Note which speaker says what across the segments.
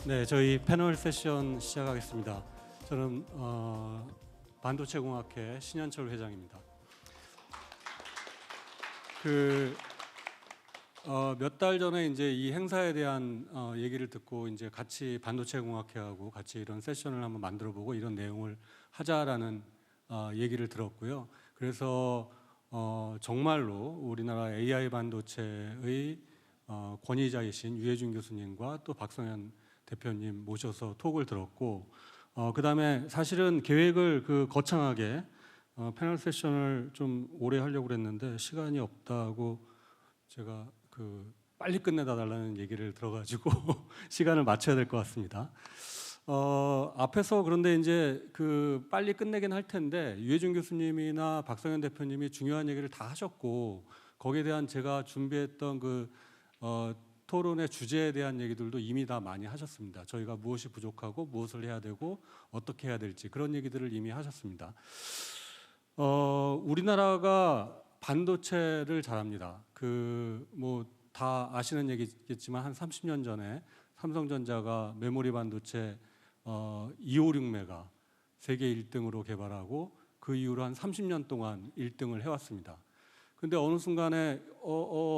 Speaker 1: 네, 저희 패널 세션 시작하겠습니다. 저는 반도체공학회 신현철 회장입니다. 몇 달 전에 이제 이 행사에 대한 얘기를 듣고 이제 같이 반도체공학회하고 같이 이런 세션을 한번 만들어보고 이런 내용을 하자라는 얘기를 들었고요. 그래서 정말로 우리나라 AI 반도체의 권위자이신 유해준 교수님과 또 박성현 대표님 모셔서 톡을 들었고, 그 다음에 사실은 계획을 거창하게 패널 세션을 좀 오래 하려고 그랬는데 시간이 없다고 제가 빨리 끝내다 달라는 얘기를 들어가지고 시간을 맞춰야 될 것 같습니다. 앞에서 그런데 이제 빨리 끝내긴 할 텐데 유해준 교수님이나 박성현 대표님이 중요한 얘기를 다 하셨고, 거기에 대한 제가 준비했던 토론의 주제에 대한 얘기들도 이미 다 많이 하셨습니다. 저희가 무엇이 부족하고 무엇을 해야 되고 어떻게 해야 될지 그런 얘기들을 이미 하셨습니다. 우리나라가 반도체를 잘합니다. 다 아시는 얘기겠지만 한 30년 전에 삼성전자가 메모리 반도체 256메가 세계 1등으로 개발하고 그 이후로 한 30년 동안 1등을 해왔습니다. 근데 어느 순간에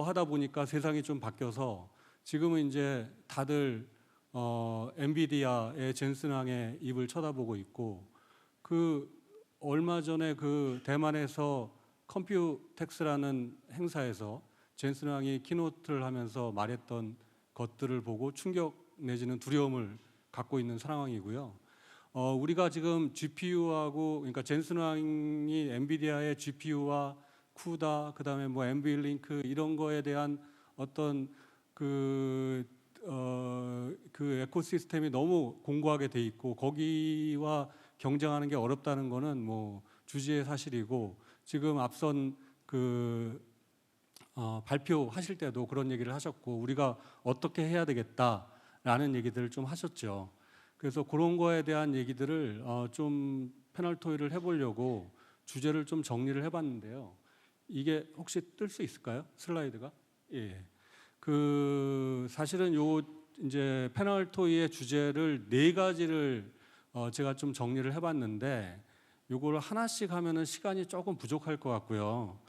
Speaker 1: 하다 보니까 세상이 좀 바뀌어서 지금은 이제 다들 엔비디아의 젠슨왕의 입을 쳐다보고 있고, 얼마 전에 대만에서 컴퓨텍스라는 행사에서 젠슨왕이 키노트를 하면서 말했던 것들을 보고 충격 내지는 두려움을 갖고 있는 상황이고요. 우리가 지금 GPU하고, 그러니까 젠슨왕이 엔비디아의 GPU와 쿠다, 그다음에 엔비링크 이런 거에 대한 어떤 에코시스템이 너무 공고하게 돼 있고 거기와 경쟁하는 게 어렵다는 거는 주지의 사실이고, 지금 앞선 발표하실 때도 그런 얘기를 하셨고 우리가 어떻게 해야 되겠다라는 얘기들을 좀 하셨죠. 그래서 그런 거에 대한 얘기들을 좀 패널 토의를 해보려고 주제를 좀 정리를 해봤는데요. 이게 혹시 뜰 수 있을까요? 슬라이드가? 예. 사실은 이제 패널 토의의 주제를 4가지를 제가 좀 정리를 해봤는데, 요걸 하나씩 하면은 시간이 조금 부족할 것 같고요.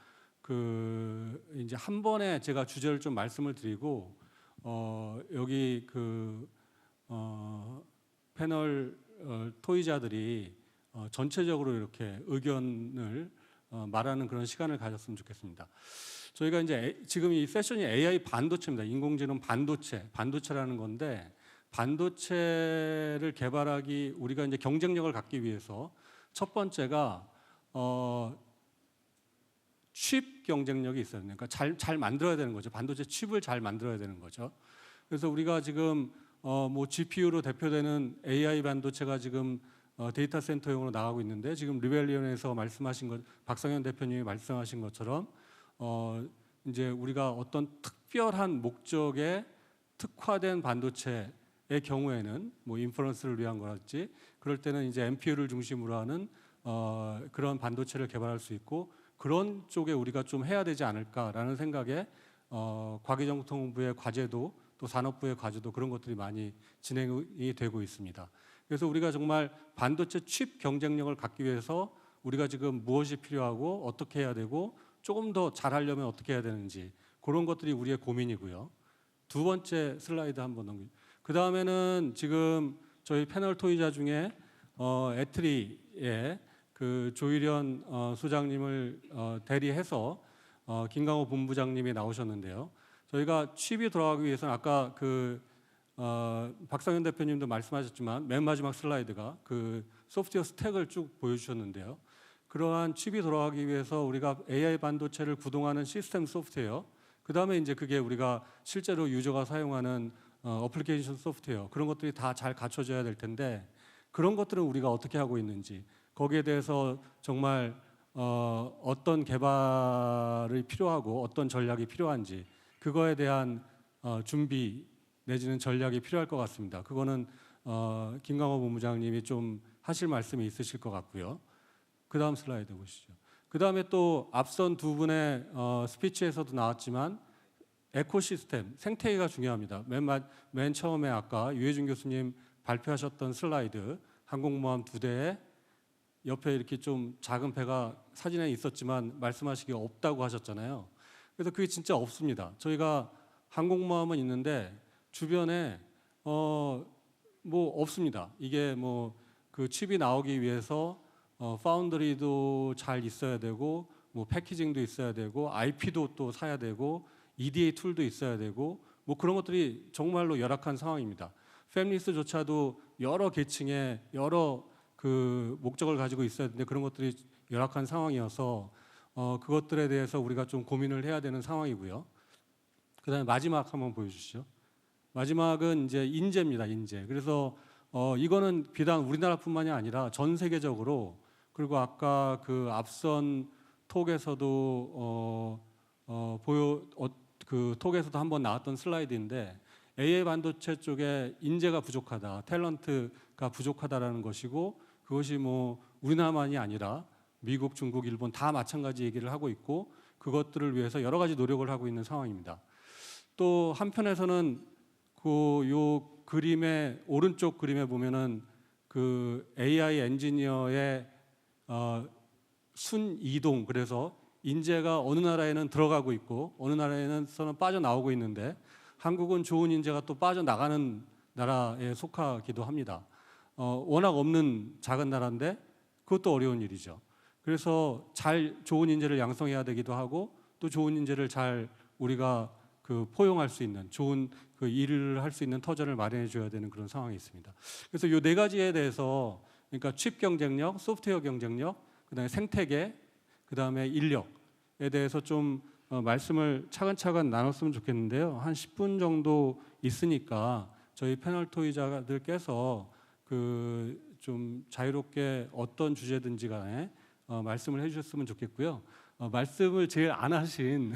Speaker 1: 이제 한 번에 제가 주제를 좀 말씀을 드리고, 여기 패널 토의자들이 전체적으로 이렇게 의견을 말하는 그런 시간을 가졌으면 좋겠습니다. 저희가 이제 지금 이 세션이 AI 반도체입니다. 인공지능 반도체라는 건데, 반도체를 개발하기 우리가 이제 경쟁력을 갖기 위해서 첫 번째가 칩 경쟁력이 있어야 되는, 그러니까 잘 만들어야 되는 거죠. 반도체 칩을 잘 만들어야 되는 거죠. 그래서 우리가 지금 GPU로 대표되는 AI 반도체가 지금 데이터 센터용으로 나가고 있는데, 지금 리벨리온에서 말씀하신 것, 박성현 대표님이 말씀하신 것처럼 이제 우리가 어떤 특별한 목적에 특화된 반도체의 경우에는 인퍼런스를 위한 거랄지, 그럴 때는 이제 NPU를 중심으로 하는 그런 반도체를 개발할 수 있고, 그런 쪽에 우리가 좀 해야 되지 않을까라는 생각에 과기정통부의 과제도 또 산업부의 과제도 그런 것들이 많이 진행이 되고 있습니다. 그래서 우리가 정말 반도체 칩 경쟁력을 갖기 위해서 우리가 지금 무엇이 필요하고 어떻게 해야 되고 조금 더 잘하려면 어떻게 해야 되는지, 그런 것들이 우리의 고민이고요. 두 번째 슬라이드 한번 넘기죠. 그 다음에는 지금 저희 패널 토의자 중에 애트리의 조일현 소장님을 대리해서 김강호 본부장님이 나오셨는데요. 저희가 칩이 돌아가기 위해서는 아까 박상현 대표님도 말씀하셨지만 맨 마지막 슬라이드가 소프트웨어 스택을 쭉 보여주셨는데요. 그러한 칩이 돌아가기 위해서 우리가 AI 반도체를 구동하는 시스템 소프트웨어, 그 다음에 이제 그게 우리가 실제로 유저가 사용하는 어플리케이션 소프트웨어, 그런 것들이 다 잘 갖춰져야 될 텐데, 그런 것들은 우리가 어떻게 하고 있는지, 거기에 대해서 정말 어떤 개발이 필요하고 어떤 전략이 필요한지, 그거에 대한 준비 내지는 전략이 필요할 것 같습니다. 그거는 김강호 본부장님이 좀 하실 말씀이 있으실 것 같고요. 그 다음 슬라이드 보시죠. 그 다음에 또 앞선 두 분의 스피치에서도 나왔지만 에코시스템, 생태계가 중요합니다. 맨 처음에 아까 유해준 교수님 발표하셨던 슬라이드, 항공모함 2대에 옆에 이렇게 좀 작은 배가 사진에 있었지만 말씀하시기에 없다고 하셨잖아요. 그래서 그게 진짜 없습니다. 저희가 항공모함은 있는데 주변에 뭐 없습니다. 이게 뭐 그 칩이 나오기 위해서 파운드리도 잘 있어야 되고 뭐 패키징도 있어야 되고 IP도 또 사야 되고 EDA 툴도 있어야 되고 뭐 그런 것들이 정말로 열악한 상황입니다. 팹리스조차도 여러 계층의 여러 그 목적을 가지고 있어야 되는데 그런 것들이 열악한 상황이어서 그것들에 대해서 우리가 좀 고민을 해야 되는 상황이고요. 그다음에 마지막 한번 보여주시죠. 마지막은 이제 인재입니다. 인재. 그래서 이거는 비단 우리나라뿐만이 아니라 전 세계적으로 그리고 아까 그 앞선 톡에서도 그 톡에서도 한번 나왔던 슬라이드인데 AI 반도체 쪽에 인재가 부족하다, 탤런트가 부족하다라는 것이고 그것이 뭐 우리나라만이 아니라 미국, 중국, 일본 다 마찬가지 얘기를 하고 있고 그것들을 위해서 여러 가지 노력을 하고 있는 상황입니다. 또 한편에서는 요 그림의 오른쪽 그림에 보면은 그 AI 엔지니어의 순 이동, 그래서 인재가 어느 나라에는 들어가고 있고 어느 나라에서는 빠져나오고 있는데 한국은 좋은 인재가 또 빠져나가는 나라에 속하기도 합니다. 워낙 없는 작은 나라인데 그것도 어려운 일이죠. 그래서 좋은 인재를 양성해야 되기도 하고 또 좋은 인재를 잘 우리가 그 포용할 수 있는 좋은 그 일을 할 수 있는 터전을 마련해 줘야 되는 그런 상황이 있습니다. 그래서 이 네 가지에 대해서 그러니까 칩 경쟁력, 소프트웨어 경쟁력, 그다음에 생태계, 그다음에 인력에 대해서 좀 말씀을 차근차근 나눴으면 좋겠는데요. 한 10분 정도 있으니까 저희 패널 토의자들께서 그 좀 자유롭게 어떤 주제든지 간에 말씀을 해주셨으면 좋겠고요. 말씀을 제일 안 하신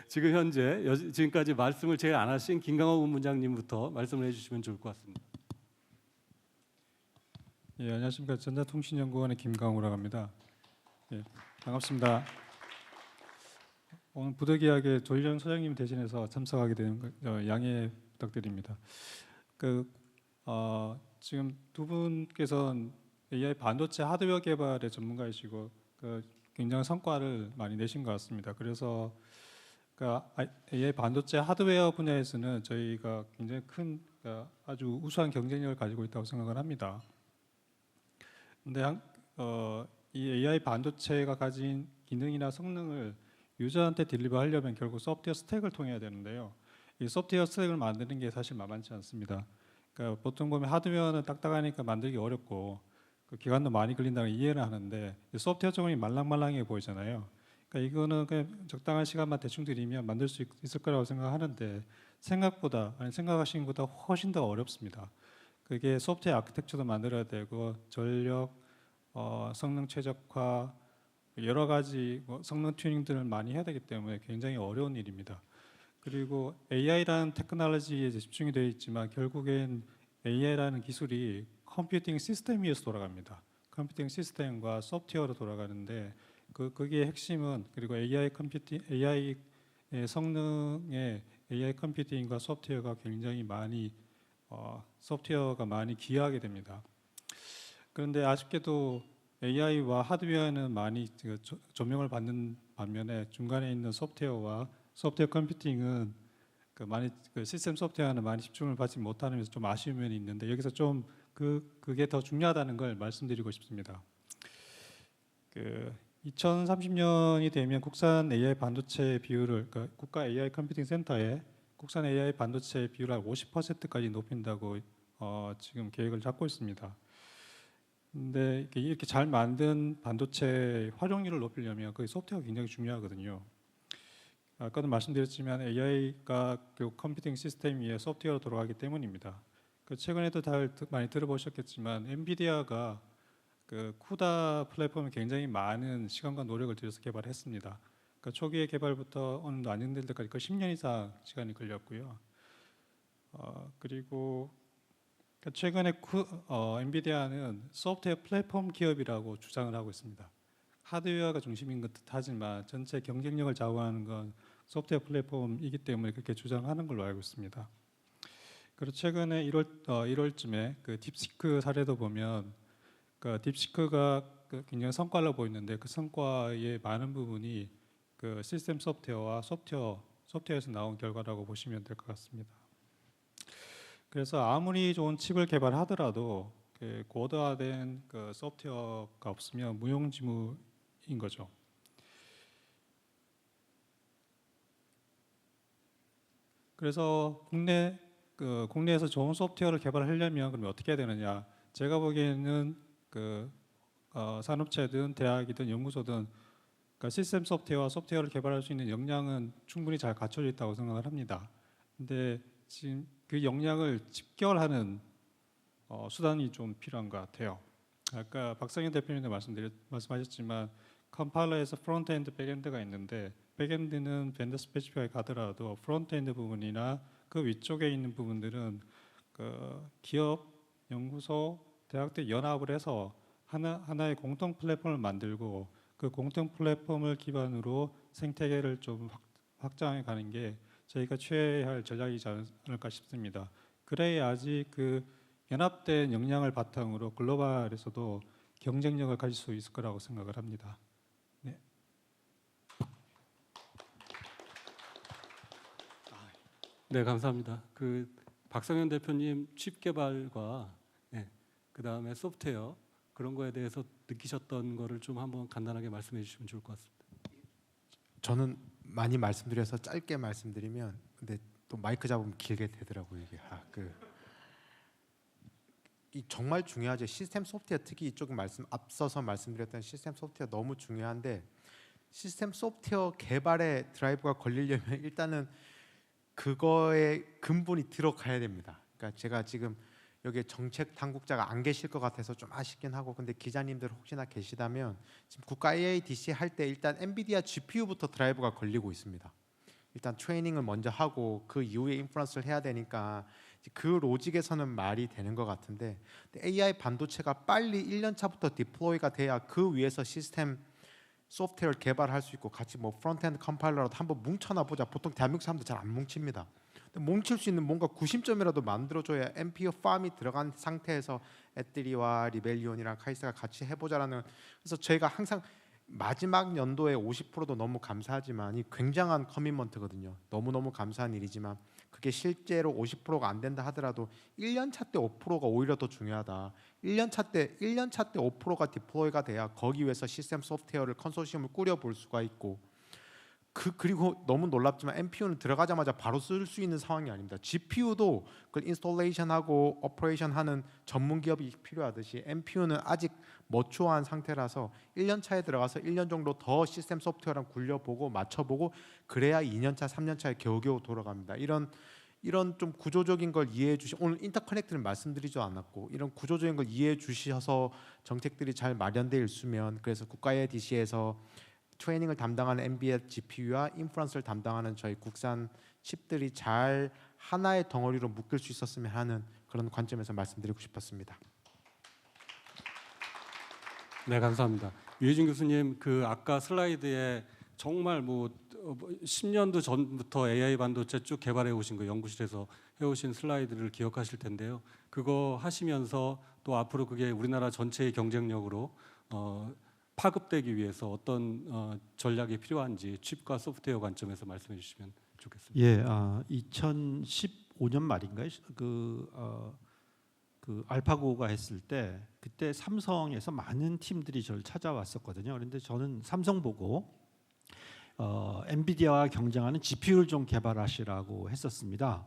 Speaker 1: 지금 현재 지금까지 말씀을 제일 안 하신 김강호 본부장님부터 말씀을 해주시면 좋을 것 같습니다.
Speaker 2: 예, 안녕하십니까. 전자통신연구원의 김강호라고 합니다. 예, 반갑습니다. 오늘 부득이하게 조희정 소장님 대신해서 참석하게 되는 양해 부탁드립니다. 지금 두 분께서는 AI 반도체 하드웨어 개발의 전문가이시고 굉장한 성과를 많이 내신 것 같습니다. 그래서 AI 반도체 하드웨어 분야에서는 저희가 굉장히 큰 아주 우수한 경쟁력을 가지고 있다고 생각을 합니다. 근데 이 AI 반도체가 가진 기능이나 성능을 유저한테 딜리버하려면 결국 소프트웨어 스택을 통해야 되는데요. 이 소프트웨어 스택을 만드는 게 사실 만만치 않습니다. 그러니까 보통 보면 하드웨어는 딱딱하니까 만들기 어렵고 그 기간도 많이 걸린다고 이해를 하는데 소프트웨어 쪽은 말랑말랑해 보이잖아요. 그러니까 이거는 그냥 적당한 시간만 대충 들이면 만들 수 있을 거라고 생각하는데 생각보다 아니 생각하신 것보다 훨씬 더 어렵습니다. 그게 소프트웨어 아키텍처도 만들어야 되고 전력, 성능 최적화 여러 가지 성능 튜닝들을 많이 해야 되기 때문에 굉장히 어려운 일입니다. 그리고 AI라는 테크놀로지에 집중이 되어 있지만 결국엔 AI라는 기술이 컴퓨팅 시스템 위에서 돌아갑니다. 컴퓨팅 시스템과 소프트웨어로 돌아가는데 그게 핵심은 그리고 AI의 성능에 AI 컴퓨팅과 소프트웨어가 굉장히 많이 소프트웨어가 많이 기여하게 됩니다. 그런데 아쉽게도 AI와 하드웨어는 많이 조명을 받는 반면에 중간에 있는 소프트웨어 컴퓨팅은 많이 시스템 소프트웨어는 많이 집중을 받지 못하는 면에서 좀 아쉬운 면이 있는데 여기서 좀 그게 더 중요하다는 걸 말씀드리고 싶습니다. 2030년이 되면 국산 AI 반도체 비율을 국가 AI 컴퓨팅 센터에 국산 AI 반도체 비율을 50%까지 높인다고 지금 계획을 잡고 있습니다. 근데 이렇게 잘 만든 반도체 활용률을 높이려면 그 소프트웨어가 굉장히 중요하거든요. 아까도 말씀드렸지만 AI가 컴퓨팅 시스템 위에 소프트웨어로 돌아가기 때문입니다. 최근에도 많이 들어보셨겠지만 엔비디아가 쿠다 플랫폼을 굉장히 많은 시간과 노력을 들여서 개발했습니다. 초기의 개발부터 어느 정도 안정될 때까지 10년 이상 시간이 걸렸고요. 그리고 최근에 엔비디아는 소프트웨어 플랫폼 기업이라고 주장을 하고 있습니다. 하드웨어가 중심인 듯 하지만 전체 경쟁력을 좌우하는 건 소프트웨어 플랫폼이기 때문에 그렇게 주장하는 걸로 알고 있습니다. 그리고 최근에 1월쯤에 그 딥시크 사례도 보면 그 딥시크가 굉장히 성과를 보이는데 그 성과의 많은 부분이 그 시스템 소프트웨어와 소프트웨어에서 나온 결과라고 보시면 될 것 같습니다. 그래서 아무리 좋은 칩을 개발하더라도 그 고도화된 그 소프트웨어가 없으면 무용지물인 거죠. 그래서 국내에서 좋은 소프트웨어를 개발하려면 그러면 어떻게 해야 되느냐? 제가 보기에는 산업체든 대학이든 연구소든 그러니까 시스템 소프트웨어와 소프트웨어를 개발할 수 있는 역량은 충분히 잘 갖춰져 있다고 생각을 합니다. 근데 지금 그 역량을 집결하는 수단이 좀 필요한 것 같아요. 아까 박성현 대표님도 말씀하셨지만 컴파일러에서 프론트엔드, 백엔드가 있는데 백엔드는 벤더 스페시피카에 가더라도 프론트엔드 부분이나 그 위쪽에 있는 부분들은 그 기업, 연구소, 대학들 연합을 해서 하나의 공통 플랫폼을 만들고 그 공통 플랫폼을 기반으로 생태계를 좀 확장해 가는 게 저희가 취해야 할 전략이지 않을까 싶습니다. 그래야지 그 연합된 역량을 바탕으로 글로벌에서도 경쟁력을 가질 수 있을 거라고 생각을 합니다. 네.
Speaker 1: 네, 감사합니다. 그 박성현 대표님 칩 개발과 그 다음에 소프트웨어 그런 거에 대해서 느끼셨던 거를 좀 한번 간단하게 말씀해 주시면 좋을 것 같습니다.
Speaker 3: 저는 많이 말씀드려서 짧게 말씀드리면 근데 또 마이크 잡으면 길게 되더라고요 이게. 이 정말 중요하죠. 시스템 소프트웨어 특히 이쪽 앞서서 말씀드렸던 시스템 소프트웨어 너무 중요한데 시스템 소프트웨어 개발에 드라이브가 걸리려면 일단은 그거의 근본이 들어가야 됩니다. 그러니까 제가 지금 여기 정책 당국자가 안 계실 것 같아서 좀 아쉽긴 하고 근데 기자님들 혹시나 계시다면 지금 국가 AIDC 할 때 일단 엔비디아 GPU부터 드라이브가 걸리고 있습니다. 일단 트레이닝을 먼저 하고 그 이후에 인프런스를 해야 되니까 그 로직에서는 말이 되는 것 같은데 AI 반도체가 빨리 1년 차부터 디플로이가 돼야 그 위에서 시스템 소프트웨어를 개발할 수 있고 같이 뭐 프론트엔드 컴파일러라도 한번 뭉쳐놔 보자. 보통 대한민국 사람들 잘 안 뭉칩니다. 뭉칠 수 있는 뭔가 구심점이라도 만들어줘야 NPU 팜이 들어간 상태에서 애들이와 리벨리온이랑 카이스가 같이 해보자라는. 그래서 저희가 항상 마지막 연도에 50%도 너무 감사하지만 이 굉장한 커미먼트거든요. 너무너무 감사한 일이지만 그게 실제로 50%가 안 된다 하더라도 1년 차 때 5%가 오히려 더 중요하다. 1년 차 때 5%가 디플로이가 돼야 거기 위해서 시스템 소프트웨어를 컨소시엄을 꾸려볼 수가 있고 그리고 너무 놀랍지만 NPU는 들어가자마자 바로 쓸 수 있는 상황이 아닙니다. GPU도 그걸 인스톨레이션하고 오퍼레이션하는 전문 기업이 필요하듯이 NPU는 아직 머추어한 상태라서 1년 차에 들어가서 1년 정도 더 시스템 소프트웨어랑 굴려보고 맞춰보고 그래야 2년 차, 3년 차에 겨우겨우 돌아갑니다. 이런 좀 구조적인 걸 이해해 주시. 오늘 인터커넥트는 말씀드리지 않았고 이런 구조적인 걸 이해해 주셔서 정책들이 잘 마련되어 있으면 그래서 국가의 DC에서 트레이닝을 담당하는 NVIDIA GPU와 인프런스를 담당하는 저희 국산 칩들이 잘 하나의 덩어리로 묶일 수 있었으면 하는 그런 관점에서 말씀드리고 싶었습니다.
Speaker 1: 네, 감사합니다. 유해준 교수님 그 아까 슬라이드에 정말 뭐 10년도 전부터 AI 반도체 쭉 개발해 오신 거 연구실에서 해오신 슬라이드를 기억하실 텐데요. 그거 하시면서 또 앞으로 그게 우리나라 전체의 경쟁력으로 파급되기 위해서 어떤 전략이 필요한지 칩과 소프트웨어 관점에서 말씀해 주시면 좋겠습니다.
Speaker 4: 예, 2015년 말인가요? 그 알파고가 했을 때 그때 삼성에서 많은 팀들이 저를 찾아왔었거든요. 그런데 저는 삼성 보고 엔비디아와 경쟁하는 GPU를 좀 개발하시라고 했었습니다.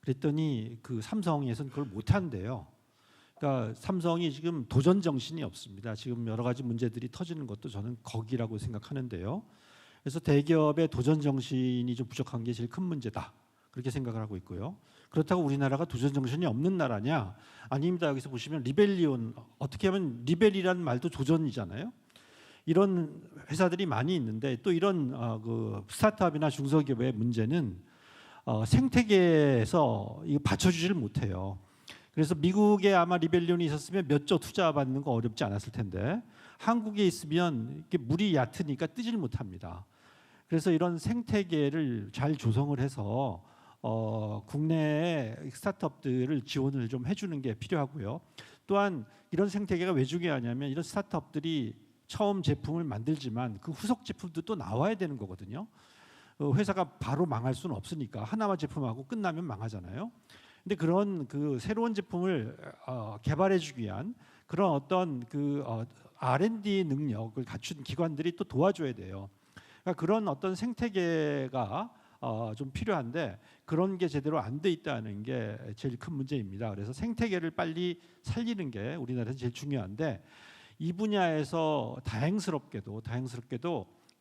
Speaker 4: 그랬더니 그 삼성에서는 그걸 못한대요. 그러니까 삼성이 지금 도전 정신이 없습니다. 지금 여러 가지 문제들이 터지는 것도 저는 거기라고 생각하는데요. 그래서 대기업의 도전 정신이 좀 부족한 게 제일 큰 문제다. 그렇게 생각을 하고 있고요. 그렇다고 우리나라가 도전 정신이 없는 나라냐? 아닙니다. 여기서 보시면 리벨리온, 어떻게 하면 리벨이라는 말도 도전이잖아요. 이런 회사들이 많이 있는데 또 이런 그 스타트업이나 중소기업의 문제는 생태계에서 이거 받쳐주지를 못해요. 그래서 미국에 아마 리벨리온이 있었으면 몇 조 투자받는 거 어렵지 않았을 텐데 한국에 있으면 이게 물이 얕으니까 뜨질 못합니다. 그래서 이런 생태계를 잘 조성을 해서 국내의 스타트업들을 지원을 좀 해주는 게 필요하고요. 또한 이런 생태계가 왜 중요하냐면 이런 스타트업들이 처음 제품을 만들지만 그 후속 제품도 또 나와야 되는 거거든요. 회사가 바로 망할 수는 없으니까 하나만 제품하고 끝나면 망하잖아요. 근데 그런 그 새로운 제품을 개발해주기 위한 그런 어떤 그 R&D 능력을 갖춘 기관들이 또 도와줘야 돼요. 그러니까 그런 어떤 생태계가 좀 필요한데 그런 게 제대로 안 돼 있다는 게 제일 큰 문제입니다. 그래서 생태계를 빨리 살리는 게 우리나라에서 제일 중요한데 이 분야에서 다행스럽게도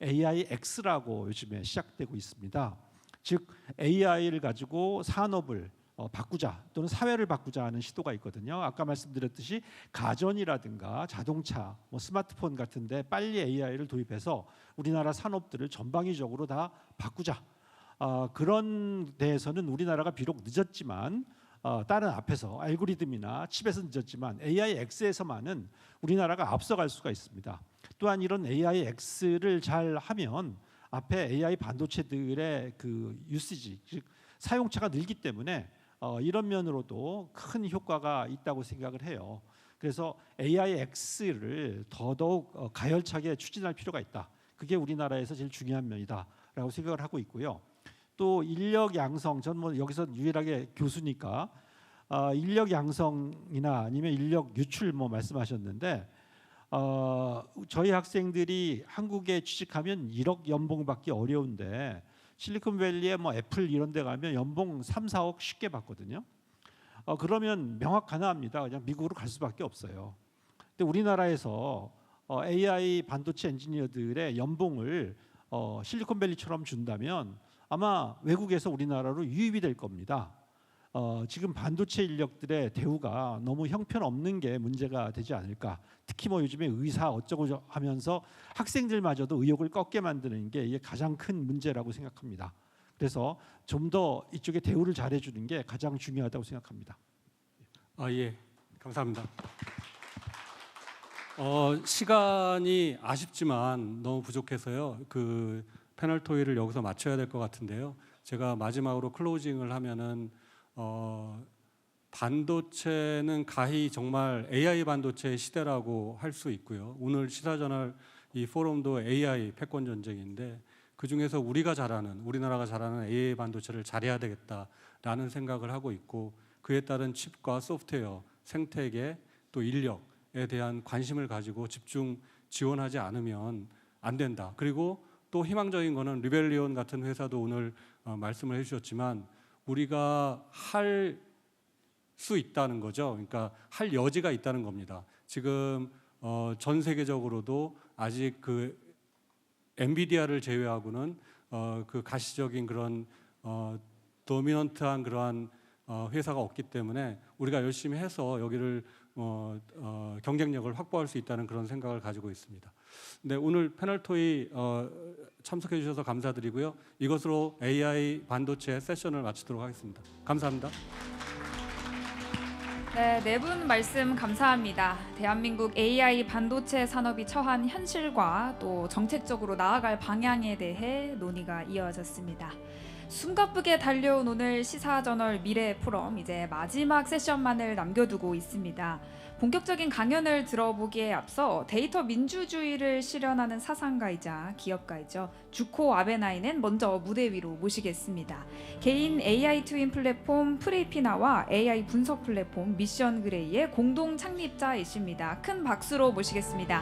Speaker 4: AIX라고 요즘에 시작되고 있습니다. 즉 AI를 가지고 산업을 바꾸자 또는 사회를 바꾸자 하는 시도가 있거든요. 아까 말씀드렸듯이 가전이라든가 자동차, 스마트폰 같은데 빨리 AI를 도입해서 우리나라 산업들을 전방위적으로 다 바꾸자. 그런 데에서는 우리나라가 비록 늦었지만 다른 앞에서 알고리즘이나 칩에서 늦었지만 AIX에서만은 우리나라가 앞서갈 수가 있습니다. 또한 이런 AIX를 잘 하면 앞에 AI 반도체들의 그 유시지, 즉 사용차가 늘기 때문에 이런 면으로도 큰 효과가 있다고 생각을 해요. 그래서 AIX를 더더욱 가열차게 추진할 필요가 있다. 그게 우리나라에서 제일 중요한 면이다라고 생각을 하고 있고요. 또 인력 양성, 전 뭐 여기서 유일하게 교수니까 인력 양성이나 아니면 인력 유출 뭐 말씀하셨는데 저희 학생들이 한국에 취직하면 1억 연봉 받기 어려운데 실리콘밸리에 뭐 애플 이런 데 가면 연봉 3, 4억 쉽게 받거든요. 그러면 명확 하나입니다. 그냥 미국으로 갈 수밖에 없어요. 근데 우리나라에서 AI 반도체 엔지니어들의 연봉을 실리콘밸리처럼 준다면 아마 외국에서 우리나라로 유입이 될 겁니다. 지금 반도체 인력들의 대우가 너무 형편없는 게 문제가 되지 않을까. 특히 뭐 요즘에 의사 어쩌고 하면서 학생들마저도 의욕을 꺾게 만드는 게 이게 가장 큰 문제라고 생각합니다. 그래서 좀 더 이쪽에 대우를 잘해주는 게 가장 중요하다고 생각합니다.
Speaker 1: 예, 감사합니다. 시간이 아쉽지만 너무 부족해서요. 그 패널 토의를 여기서 마쳐야 될 것 같은데요. 제가 마지막으로 클로징을 하면은 반도체는 가히 정말 AI 반도체의 시대라고 할 수 있고요. 오늘 시사저널 이 포럼도 AI 패권 전쟁인데 그 중에서 우리나라가 잘하는 AI 반도체를 잘해야 되겠다라는 생각을 하고 있고 그에 따른 칩과 소프트웨어, 생태계 또 인력에 대한 관심을 가지고 집중 지원하지 않으면 안 된다. 그리고 또 희망적인 거는 리벨리온 같은 회사도 오늘 말씀을 해주셨지만 우리가 할 수 있다는 거죠. 그러니까 할 여지가 있다는 겁니다. 지금 전 세계적으로도 아직 그 엔비디아를 제외하고는 그 가시적인 그런 도미넌트한 그러한 회사가 없기 때문에 우리가 열심히 해서 여기를 경쟁력을 확보할 수 있다는 그런 생각을 가지고 있습니다. 네, 오늘 패널 토의 참석해 주셔서 감사드리고요. 이것으로 AI 반도체 세션을 마치도록 하겠습니다. 감사합니다.
Speaker 5: 네, 네 분 말씀 감사합니다. 대한민국 AI 반도체 산업이 처한 현실과 또 정책적으로 나아갈 방향에 대해 논의가 이어졌습니다. 숨가쁘게 달려온 오늘 시사저널 미래 포럼 이제 마지막 세션만을 남겨두고 있습니다. 본격적인 강연을 들어보기에 앞서 데이터 민주주의를 실현하는 사상가이자 기업가이죠. 주코 아베나이는 먼저 무대 위로 모시겠습니다. 개인 AI 트윈 플랫폼 프리피나와 AI 분석 플랫폼 미션 그레이의 공동 창립자이십니다. 큰 박수로 모시겠습니다.